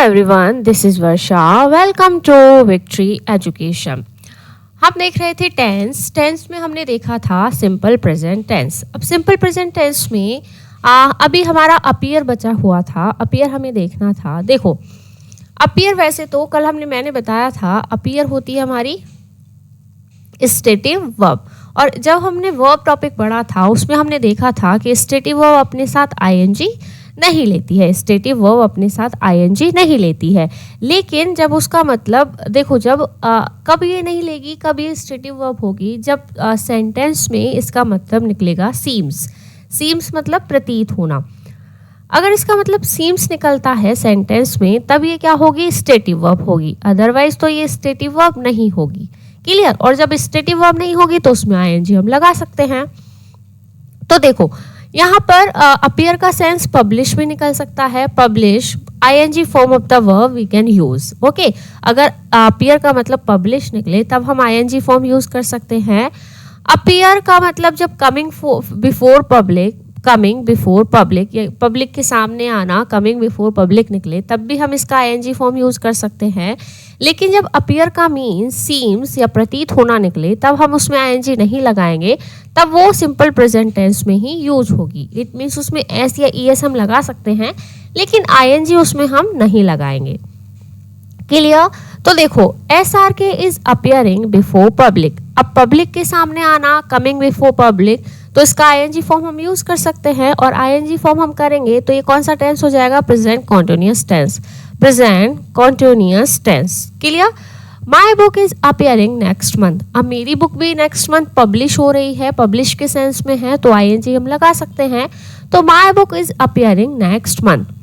Everyone, this is Varsha. Welcome to Victory Education. हम देख रहे थे टेंस में हमने देखा था सिंपल प्रेजेंट टेंस। अब सिंपल प्रेजेंट टेंस में अभी हमारा अपीयर बचा हुआ था। अपीयर हमें देखना था। देखो, अपीयर वैसे तो कल मैंने बताया था अपीयर होती है हमारी स्टेटिव वर्ब, और जब हमने वर्ब टॉपिक पढ़ा था उसमें हमने देखा था कि स्टेटिव वर्ब अपने साथ आईएनजी नहीं लेती है। स्टेटिव वर्ब अपने साथ आईएनजी नहीं लेती है, लेकिन जब उसका मतलब देखो, जब कब ये नहीं लेगी, कब ये स्टेटिव वर्ब होगी, जब सेंटेंस में इसका मतलब निकलेगा सीम्स। सीम्स मतलब प्रतीत होना। अगर इसका मतलब सीम्स निकलता है सेंटेंस में, तब ये क्या होगी, स्टेटिव वर्ब होगी। अदरवाइज तो ये स्टेटिव वर्ब नहीं होगी। क्लियर। और जब स्टेटिव वर्ब नहीं होगी तो उसमें आईएनजी हम लगा सकते हैं। तो देखो, यहाँ पर अपीयर का सेंस पब्लिश भी निकल सकता है। Publish I N G form of the verb we can use. Okay, अगर अपीयर का मतलब पब्लिश निकले तब हम आईएनजी फॉर्म यूज कर सकते हैं। अपीयर का मतलब जब coming before public, coming before public, या पब्लिक के सामने आना, कमिंग बिफोर पब्लिक निकले, तब भी हम इसका आईएनजी फॉर्म यूज कर सकते हैं। लेकिन जब अपीयर का मीन सीम्स या प्रतीत होना निकले, तब हम उसमें आईएनजी नहीं लगाएंगे, तब वो सिंपल प्रेजेंट टेंस में ही यूज होगी। इट मीन्स उसमें एस या ईएस हम लगा सकते हैं, लेकिन आईएनजी उसमें हम नहीं लगाएंगे। क्लियर। तो देखो, एस आर के इज अपियरिंग बिफोर पब्लिक। अब पब्लिक के सामने आना, कमिंग बिफोर पब्लिक, तो इसका आईएनजी फॉर्म हम यूज कर सकते हैं। और आईएनजी फॉर्म हम करेंगे तो ये कौन सा टेंस हो जाएगा, present continuous tense. Present continuous tense. Clear. My book is appearing next month. अब मेरी बुक भी नेक्स्ट मंथ पब्लिश हो रही है, पब्लिश के सेंस में है, तो आईएनजी हम लगा सकते हैं। तो माई book is appearing next month.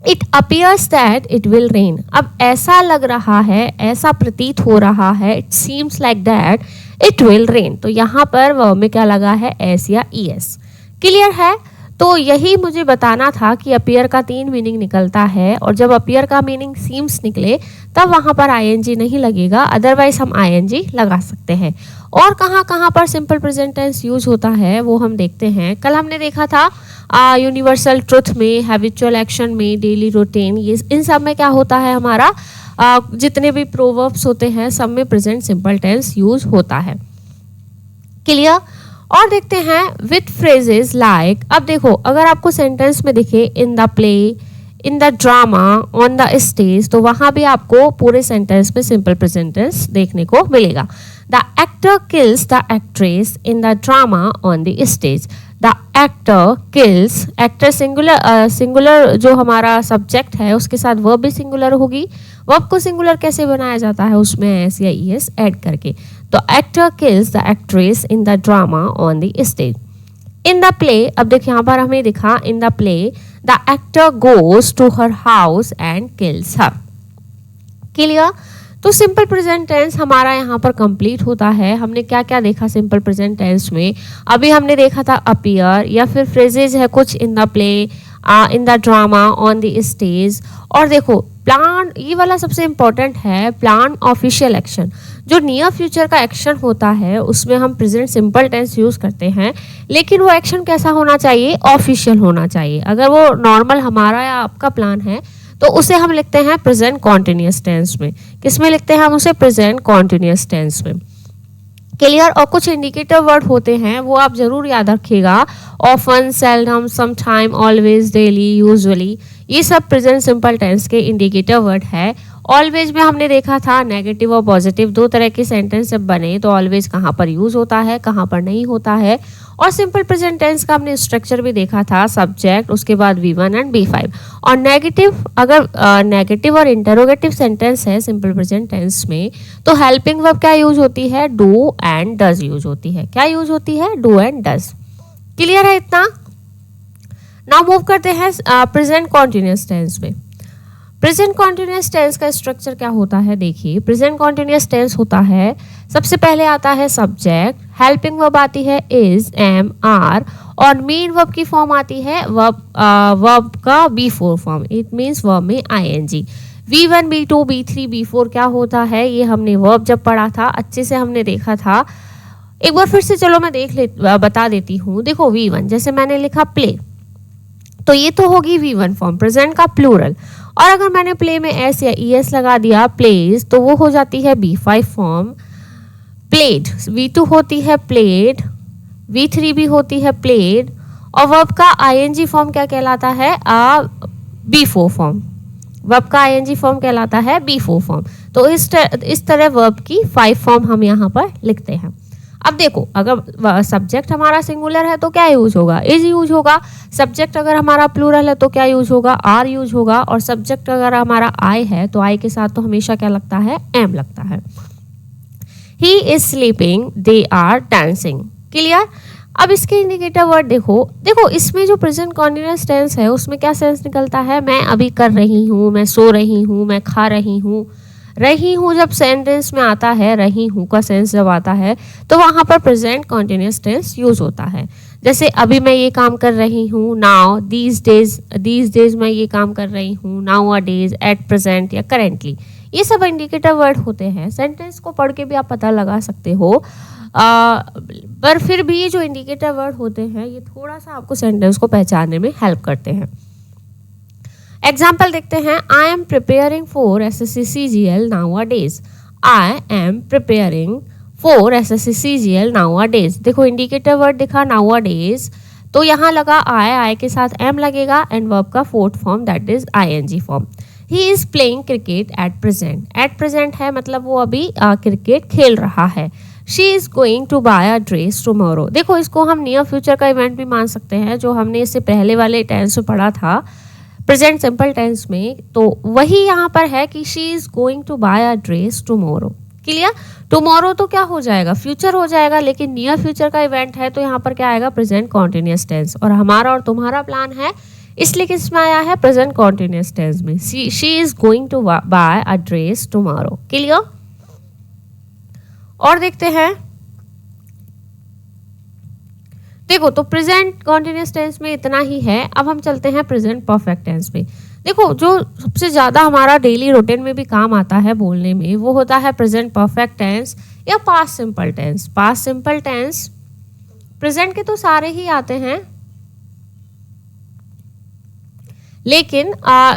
It appears that it will rain. अब ऐसा लग रहा है, ऐसा प्रतीत हो रहा है, it seems like that it will rain, तो यहाँ पर वर्ब में क्या लगा है, एस या ईएस। क्लियर है। तो यही मुझे बताना था कि अपीयर का 3 मीनिंग निकलता है, और जब अपीयर का मीनिंग सीम्स निकले तब वहाँ पर आईएनजी नहीं लगेगा, अदरवाइज हम आईएनजी लगा सकते हैं। और कहाँ कहाँ पर सिंपल प्रेजेंट टेंस यूज होता है वो हम देखते हैं। कल हमने देखा था यूनिवर्सल ट्रुथ में, हैबिचुअल एक्शन में, डेली रूटीन, ये इन सब में क्या होता है, हमारा जितने भी प्रोवर्ब्स होते हैं सब में प्रेजेंट सिंपल टेंस यूज होता है। क्लियर। और देखते हैं विथ फ्रेजेस लाइक। अब देखो, अगर आपको सेंटेंस में दिखे इन the play, in the drama, on the stage, तो वहां भी आपको पूरे सेंटेंस में सिंपल प्रेजेंट टेंस देखने को मिलेगा। The actor kills the actress in the drama on the stage. The actor kills, actor singular, singular जो हमारा सब्जेक्ट है उसके साथ वर्ब भी सिंगुलर होगी। वर्ब को सिंगुलर कैसे बनाया जाता है, उसमें एस या ईएस ऐड करके। तो actor kills the actress in the drama on the stage. In the play, अब देखिए यहाँ पर हमें दिखा in the play the actor goes to her house and kills her. Clear. तो सिंपल प्रेजेंट टेंस हमारा यहाँ पर कंप्लीट होता है। हमने क्या क्या देखा सिंपल प्रेजेंट टेंस में, अभी हमने देखा था अपीयर, या फिर फ्रेजेज है कुछ, इन the play, in the drama, on the stage. और देखो, प्लान, ये वाला सबसे इंपॉर्टेंट है, प्लान ऑफिशियल एक्शन। जो नियर फ्यूचर का एक्शन होता है उसमें हम प्रेजेंट सिंपल टेंस यूज करते हैं, लेकिन वो एक्शन कैसा होना चाहिए, ऑफिशियल होना चाहिए। अगर वो नॉर्मल हमारा या आपका प्लान है तो उसे हम लिखते हैं प्रेजेंट कॉन्टिन्यूअस टेंस में। किसमें लिखते हैं हम उसे, प्रेजेंट कॉन्टिन्यूअस टेंस में। क्लियर। और कुछ इंडिकेटर वर्ड होते हैं वो आप जरूर याद रखिएगा, often, seldom, sometime, always, daily, usually, ये सब प्रेजेंट सिंपल टेंस के इंडिकेटर वर्ड है। ऑलवेज में हमने देखा था नेगेटिव और पॉजिटिव दो तरह के सेंटेंस जब बने तो ऑलवेज कहाँ पर यूज होता है, कहाँ पर नहीं होता है। और सिंपल प्रेजेंट टेंस का हमने स्ट्रक्चर भी देखा था, सब्जेक्ट, उसके बाद V1 एंड B5। और नेगेटिव, अगर नेगेटिव और इंटरोगेटिव सेंटेंस है सिंपल प्रेजेंट टेंस में, तो हेल्पिंग वर्ब क्या यूज होती है, डू एंड डज यूज होती है। क्या यूज होती है, डू एंड डज। क्लियर है इतना। नाउ मूव करते हैं प्रेजेंट कॉन्टिन्यूअस टेंस में। प्रेजेंट कॉन्टिन्यूअस टेंस का स्ट्रक्चर क्या होता है, देखिए, प्रेजेंट कॉन्टिन्यूअस टेंस होता है, सबसे पहले आता है सब्जेक्ट, हेल्पिंग वर्ब आती है इज, एम, आर, और मेन वर्ब की फॉर्म आती है वर्ब का B4 form. It means verb में ING. V1, B2, B3, B4 क्या होता है, ये हमने वर्ब जब पढ़ा था अच्छे से हमने देखा था। एक बार फिर से चलो मैं बता देती हूँ। देखो, V1 जैसे मैंने लिखा प्ले, तो ये तो होगी V1 फॉर्म, प्रेजेंट का प्लूरल। और अगर मैंने प्ले में एस या ईएस लगा दिया प्लेज, तो वो हो जाती है B5 फॉर्म। प्लेड V2 होती है प्लेड, V3 भी होती है प्लेड, और वर्ब का ING फॉर्म क्या कहलाता है? B4 form. वर्ब का ING फॉर्म कहलाता है B4 फॉर्म। तो इस तरह वर्ब की 5 फॉर्म हम यहाँ पर लिखते हैं। अब देखो, अगर सब्जेक्ट हमारा सिंगुलर है तो क्या यूज होगा? इज यूज होगा। सब्जेक्ट अगर हमारा प्लूरल है तो क्या यूज होगा? आर यूज होगा। और सब्जेक्ट अगर हमारा आई है तो आई के साथ तो हमेशा क्या लगता है? एम लगता है। He is sleeping, they are dancing. Clear? अब इसके इंडिकेटर वर्ड देखो इसमें जो प्रेजेंट कॉन्टिन्यूअस टेंस है उसमें क्या सेंस निकलता है? मैं अभी कर रही हूँ, मैं सो रही हूँ, मैं खा रही हूँ। रही हूँ जब सेंटेंस में आता है, रही हूँ का सेंस जब आता है तो वहाँ पर प्रेजेंट कॉन्टिन्यूअस टेंस यूज होता है। जैसे अभी मैं ये काम कर रही हूँ, नाउ, दीज डेज मैं ये काम कर रही हूँ, now a days, at present या करेंटली। ये सब इंडिकेटर वर्ड होते हैं। सेंटेंस को पढ़ के भी आप पता लगा सकते हो, पर फिर भी ये जो इंडिकेटर वर्ड होते हैं ये थोड़ा सा आपको सेंटेंस को पहचानने में हेल्प करते हैं। एग्जाम्पल देखते हैं। I am preparing for SSC CGL nowadays. I am preparing for SSC CGL nowadays. देखो इंडिकेटर वर्ड दिखा नाउ अ डेज, तो यहाँ लगा आई के साथ एम लगेगा एंड वर्ब का fourth form that is ING form. He is playing cricket at present. At present है मतलब वो अभी क्रिकेट खेल रहा है। She is going to buy a dress tomorrow. देखो इसको हम नियर फ्यूचर का इवेंट भी मान सकते हैं, जो हमने इससे पहले वाले टेंस में पढ़ा था प्रेजेंट सिंपल टेंस में, तो वही यहाँ पर है कि she is going to buy a dress tomorrow. Clear? Tomorrow तो क्या हो जाएगा? फ्यूचर हो जाएगा, लेकिन नियर फ्यूचर का इवेंट है तो यहाँ पर क्या आएगा? Present continuous tense. और हमारा और तुम्हारा प्लान है, इसलिए किस में आया है? प्रेजेंट कॉन्टिन्यूअस टेंस में। She is going to buy a dress tomorrow. Clear? और देखते हैं। देखो तो प्रेजेंट कॉन्टिन्यूअस टेंस में इतना ही है। अब हम चलते हैं प्रेजेंट परफेक्ट टेंस में। देखो जो सबसे ज़्यादा हमारा डेली रूटीन में भी काम आता है बोलने में, वो होता है प्रेजेंट परफेक्ट टेंस या past simple tense. Past simple tense present के तो सारे ही आते हैं, लेकिन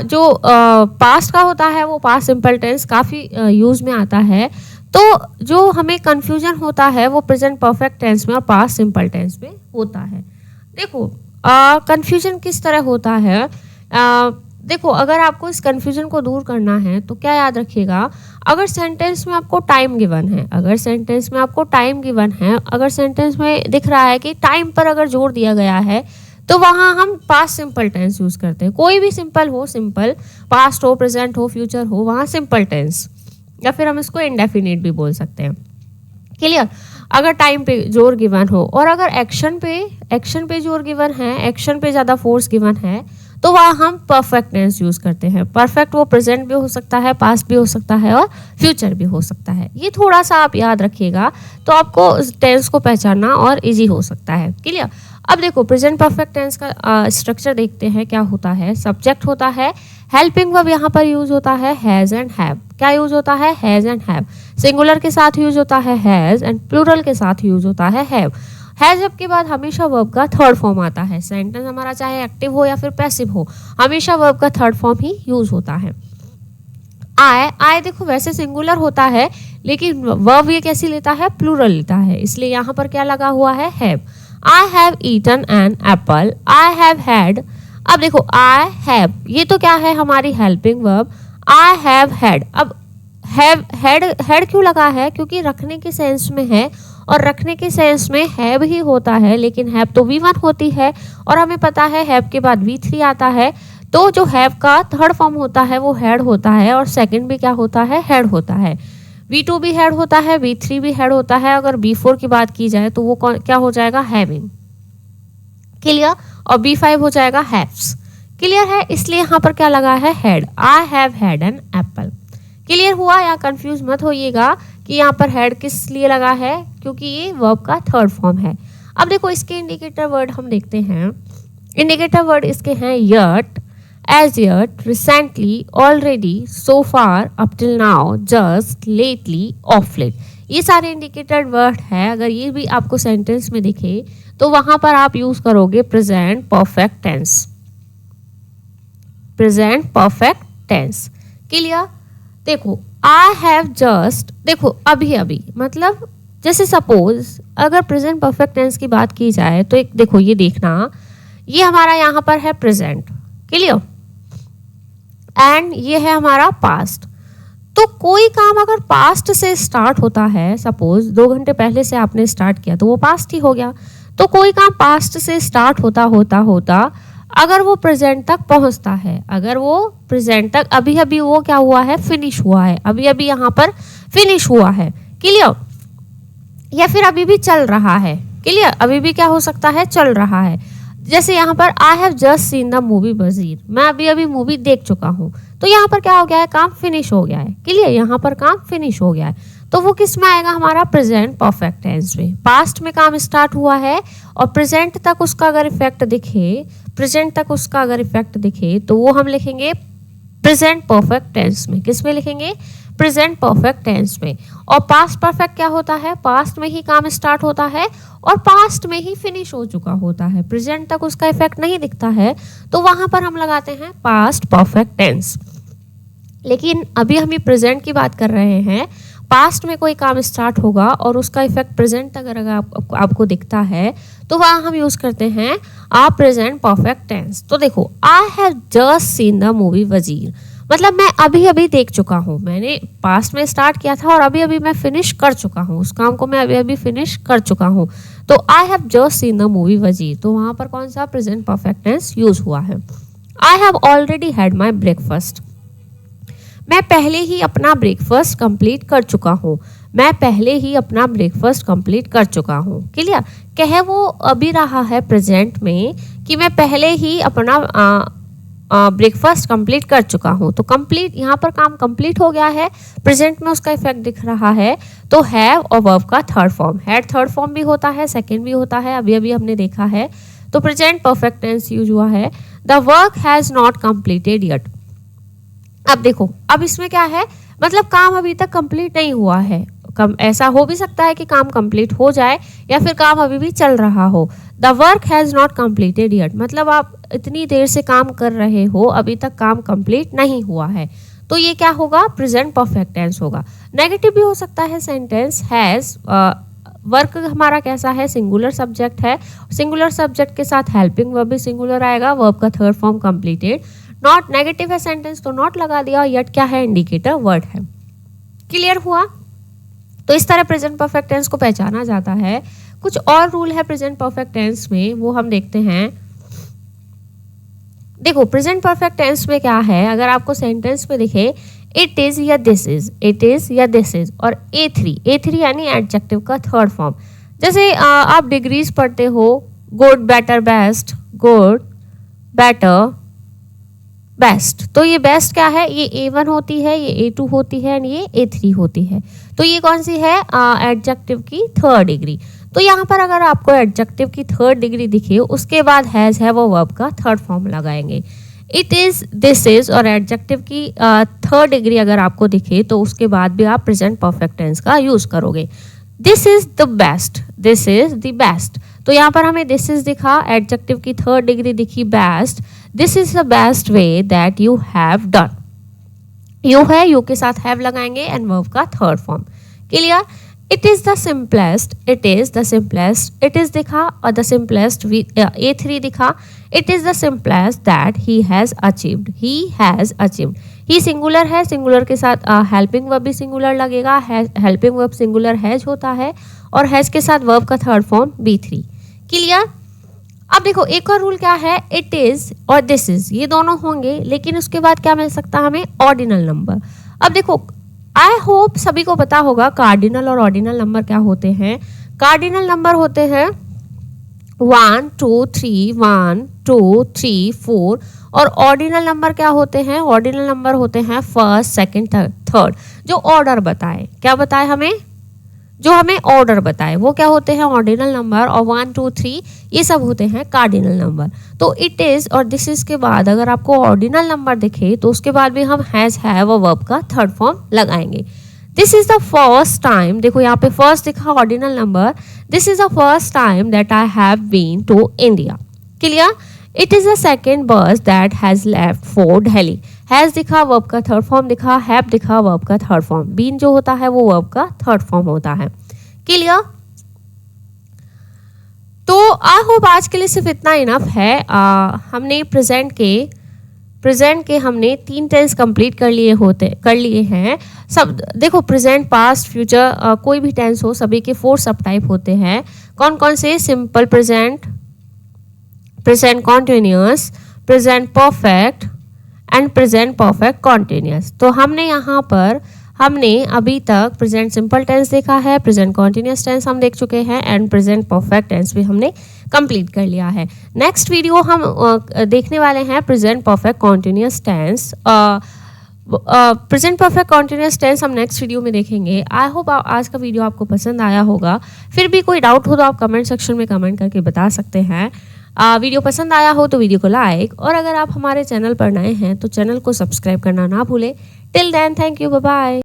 जो पास्ट का होता है वो पास्ट सिंपल टेंस काफ़ी यूज में आता है। तो जो हमें कंफ्यूजन होता है वो प्रेजेंट परफेक्ट टेंस में और पास्ट सिंपल टेंस में होता है। देखो कंफ्यूजन किस तरह होता है? देखो अगर आपको इस कंफ्यूजन को दूर करना है तो क्या याद रखिएगा, अगर सेंटेंस में आपको टाइम गिवन है, अगर सेंटेंस में आपको टाइम गिवन है, अगर सेंटेंस में दिख रहा है कि टाइम पर अगर जोर दिया गया है, तो वहाँ हम पास्ट सिंपल टेंस यूज करते हैं। कोई भी सिंपल हो, सिंपल पास्ट हो, प्रेजेंट हो, फ्यूचर हो, वहाँ सिंपल टेंस, या फिर हम इसको इंडेफिनिट भी बोल सकते हैं। क्लियर? अगर टाइम पे जोर गिवन हो और अगर एक्शन पे जोर गिवन है, एक्शन पे ज़्यादा फोर्स गिवन है, तो वहाँ हम परफेक्ट टेंस यूज करते हैं। परफेक्ट वो प्रेजेंट भी हो सकता है, पास्ट भी हो सकता है और फ्यूचर भी हो सकता है। ये थोड़ा सा आप याद रखिएगा तो आपको टेंस को पहचानना और इजी हो सकता है। क्लियर? अब देखो प्रेजेंट परफेक्ट टेंस का स्ट्रक्चर देखते हैं क्या होता है। सब्जेक्ट होता है, हेल्पिंग वर्ब यहाँ पर यूज होता है हैज एंड हैव। क्या यूज होता है? Has and have. सिंगुलर के साथ यूज होता है हैज एंड प्लूरल के साथ यूज होता है हैव। हैज के बाद हमेशा वर्ब का थर्ड फॉर्म आता है। सेंटेंस हमारा चाहे एक्टिव हो या फिर पैसिव हो, हमेशा वर्ब का थर्ड फॉर्म ही यूज होता है। आई देखो वैसे सिंगुलर होता है, लेकिन वर्ब ये कैसी लेता है? प्लूरल लेता है, इसलिए यहाँ पर क्या लगा हुआ है? Have. I have eaten an apple, I have had. अब देखो आई हैव, ये तो क्या है? हमारी helping verb. I have had. अब हैड क्यों लगा है? क्योंकि रखने के सेंस में है, और रखने के सेंस में हैव ही होता है, लेकिन हैव तो V1 होती है और हमें पता है हैव के बाद V3 आता है। तो जो हैव का थर्ड फॉर्म होता है वो हैड होता है, और सेकंड भी क्या होता है? हैड होता है। V2 भी हैड होता है, V3 भी हैड होता है। अगर B4 की बात की जाए तो वो क्या हो जाएगा? हैविंग। क्लियर? और B5 हो जाएगा हैव्स। क्लियर है? इसलिए यहाँ पर क्या लगा है? Had. I have had an apple. Clear हुआ? या कंफ्यूज मत होइएगा कि यहाँ पर हैड किस लिए लगा है, क्योंकि ये वर्ब का थर्ड फॉर्म है। अब देखो इसके इंडिकेटर वर्ड हम देखते हैं। इंडिकेटर वर्ड इसके हैं yet, as yet, recently, already, so far, up till now, just, lately, of late. ये सारे इंडिकेटर वर्ड है। अगर ये भी आपको सेंटेंस में दिखे तो वहां पर आप यूज करोगे present perfect tense. Present perfect tense. Clear? देखो आई हैव जस्ट, देखो अभी अभी मतलब जैसे सपोज अगर प्रेजेंट परफेक्ट टेंस की बात की जाए तो एक देखो ये देखना, ये हमारा यहाँ पर है प्रेजेंट, क्लियर, एंड ये है हमारा पास्ट। तो कोई काम अगर पास्ट से स्टार्ट होता है, सपोज 2 घंटे पहले से आपने स्टार्ट किया तो वो पास्ट ही हो गया। तो कोई काम पास्ट से स्टार्ट होता होता होता अगर वो प्रेजेंट तक पहुंचता है, अगर वो प्रेजेंट तक अभी अभी वो क्या हुआ है, फिनिश हुआ है, अभी अभी यहाँ पर फिनिश हुआ है, क्लियर, या फिर अभी भी चल रहा है, क्लियर, अभी भी क्या हो सकता है, चल रहा है। जैसे यहाँ पर आई have just seen the movie वजीर, मैं अभी अभी मूवी देख चुका हूँ, तो यहाँ पर क्या हो गया है, काम फिनिश हो गया है, क्लियर, यहाँ पर काम फिनिश हो गया है। तो वो किस में आएगा, हमारा प्रेजेंट परफेक्ट टेंस में। पास्ट में काम स्टार्ट हुआ है और प्रेजेंट तक उसका अगर इफेक्ट दिखे, प्रेजेंट तक उसका अगर इफेक्ट दिखे तो वो हम लिखेंगे प्रेजेंट परफेक्ट टेंस में। किस में लिखेंगे, प्रेजेंट परफेक्ट टेंस में। और पास्ट परफेक्ट क्या होता है, पास्ट में ही काम स्टार्ट होता है और पास्ट में ही फिनिश हो चुका होता है, प्रेजेंट तक उसका इफेक्ट नहीं दिखता है, तो वहां पर हम लगाते हैं पास्ट परफेक्ट टेंस। लेकिन अभी हम ये प्रेजेंट की बात कर रहे हैं, पास्ट में कोई काम स्टार्ट होगा और उसका इफेक्ट प्रेजेंट अगर आपको दिखता है तो वहाँ हम यूज करते हैं आ प्रेजेंट परफेक्ट टेंस। तो देखो I have just seen the movie Wazir, मतलब मैं अभी अभी देख चुका हूँ, मैंने पास्ट में स्टार्ट किया था और अभी अभी मैं फिनिश कर चुका हूँ, उस काम को मैं अभी अभी फिनिश कर चुका हूँ। तो आई have just seen the movie वजीर, तो वहाँ पर कौन सा प्रेजेंट परफेक्ट टेंस यूज हुआ है। I have already had my breakfast, मैं पहले ही अपना ब्रेकफास्ट कंप्लीट कर चुका हूँ, मैं पहले ही अपना ब्रेकफास्ट कंप्लीट कर चुका हूँ, क्लियर। कहे वो अभी रहा है प्रेजेंट में कि मैं पहले ही अपना ब्रेकफास्ट कंप्लीट कर चुका हूँ, तो कंप्लीट यहाँ पर काम कंप्लीट हो गया है, प्रेजेंट में उसका इफेक्ट दिख रहा है। तो हैव और वर्ब का third form, had third form भी होता है, सेकेंड भी होता है, अभी अभी हमने देखा है। तो प्रेजेंट परफेक्ट टेंस यूज हुआ है, the work has not completed yet. अब देखो अब इसमें क्या है, मतलब काम अभी तक कंप्लीट नहीं हुआ है, ऐसा हो भी सकता है कि काम कंप्लीट हो जाए या फिर काम अभी भी चल रहा हो। The work has not completed yet, मतलब आप इतनी देर से काम कर रहे हो, अभी तक काम कंप्लीट नहीं हुआ है, तो ये क्या होगा, प्रेजेंट परफेक्ट टेंस होगा। नेगेटिव भी हो सकता है सेंटेंस, हैज़ वर्क हमारा कैसा है, सिंगुलर सब्जेक्ट है, सिंगुलर सब्जेक्ट के साथ हेल्पिंग वर्ब भी सिंगुलर आएगा, वर्ब का third form completed. Not negative है सेंटेंस तो नॉट लगा दिया, येट क्या है, इंडिकेटर वर्ड है। क्लियर हुआ? तो इस तरह प्रेजेंट परफेक्ट टेंस को पहचाना जाता है। कुछ और रूल है प्रेजेंट परफेक्ट टेंस में, वो हम देखते हैं। देखो प्रेजेंट परफेक्ट टेंस में क्या है, अगर आपको सेंटेंस में दिखे इट इज या दिस इज, इट इज या दिस इज, और ए3 यानी एडजेक्टिव का थर्ड फॉर्म। जैसे आप डिग्रीज पढ़ते हो, good, better, best, good, better, best, तो ये बेस्ट क्या है, ये A1 होती है, ये A2 होती है एंड ये A3 होती है। तो ये कौन सी है, एडजेक्टिव की थर्ड डिग्री। तो यहाँ पर अगर आपको एडजेक्टिव की थर्ड डिग्री दिखे, उसके बाद हैज है वो वर्ब का थर्ड फॉर्म लगाएंगे। इट इज, दिस इज और एडजेक्टिव की थर्ड डिग्री अगर आपको दिखे तो उसके बाद भी आप प्रेजेंट परफेक्ट टेंस का यूज करोगे। This is the best, this is the best, तो यहाँ पर हमें दिस इज दिखा, एडजेक्टिव की थर्ड डिग्री दिखी best, this is the best way that you have done. You है, यू के साथ हैव लगाएंगे एंड वर्ब का third form. Clear? It is the simplest, it is the simplest, it is दिखा और the simplest A3 दिखा, it is the simplest that he has achieved, he has achieved. He singular है, singular के साथ helping verb भी singular लगेगा, helping verb singular has होता है और हैज के साथ वर्ब का थर्ड फॉर्म B3। क्लियर? अब देखो एक और रूल क्या है, इट इज और दिस इज ये दोनों होंगे, लेकिन उसके बाद क्या मिल सकता है हमें, ऑर्डिनल नंबर। अब देखो आई होप सभी को पता होगा कार्डिनल और ऑर्डिनल नंबर क्या होते हैं। कार्डिनल नंबर होते हैं 1 2 3, 1 2 3 4, और ऑर्डिनल नंबर क्या होते हैं, ऑर्डिनल नंबर होते हैं फर्स्ट, सेकंड, थर्ड, जो ऑर्डर बताए, क्या बताए हमें, जो हमें ऑर्डर बताए वो क्या होते हैं, ऑर्डिनल नंबर, और 1 2 3 ये सब होते हैं कार्डिनल नंबर। तो इट इज और दिस इज के बाद अगर आपको ऑर्डिनल नंबर दिखे तो उसके बाद भी हम हैज, हैव और वर्ब का थर्ड फॉर्म लगाएंगे। This is the first time, देखो यहाँ पे फर्स्ट दिखा ordinal number, this is the first time that I have been to India. Clear? It is the second bus that has left for Delhi. Has दिखा, verb का third form दिखा, have दिखा, verb का third form. Been जो होता है वो verb का थर्ड फॉर्म होता है। क्लियर? तो आई होप आज के लिए सिर्फ इतना इनफ है। हमने प्रेजेंट के हमने 3 टेंस कंप्लीट कर लिए हैं। सब देखो, प्रेजेंट, पास्ट, फ्यूचर, कोई भी टेंस हो, सभी के 4 सब टाइप होते हैं। कौन कौन से? Simple present, present continuous, present perfect and present perfect continuous. तो हमने अभी तक प्रेजेंट सिंपल टेंस देखा है, प्रेजेंट कॉन्टिन्यूअस टेंस हम देख चुके हैं एंड प्रेजेंट परफेक्ट टेंस भी हमने कंप्लीट कर लिया है। नेक्स्ट वीडियो हम देखने वाले हैं present perfect continuous tense. Present perfect continuous tense हम नेक्स्ट वीडियो में देखेंगे। आई होप आज का वीडियो आपको पसंद आया होगा। फिर भी कोई डाउट हो तो आप कमेंट सेक्शन में कमेंट करके बता सकते हैं। वीडियो पसंद आया हो तो वीडियो को लाइक, और अगर आप हमारे चैनल पर नए हैं तो चैनल को सब्सक्राइब करना ना भूलें। Till then, thank you, bye bye.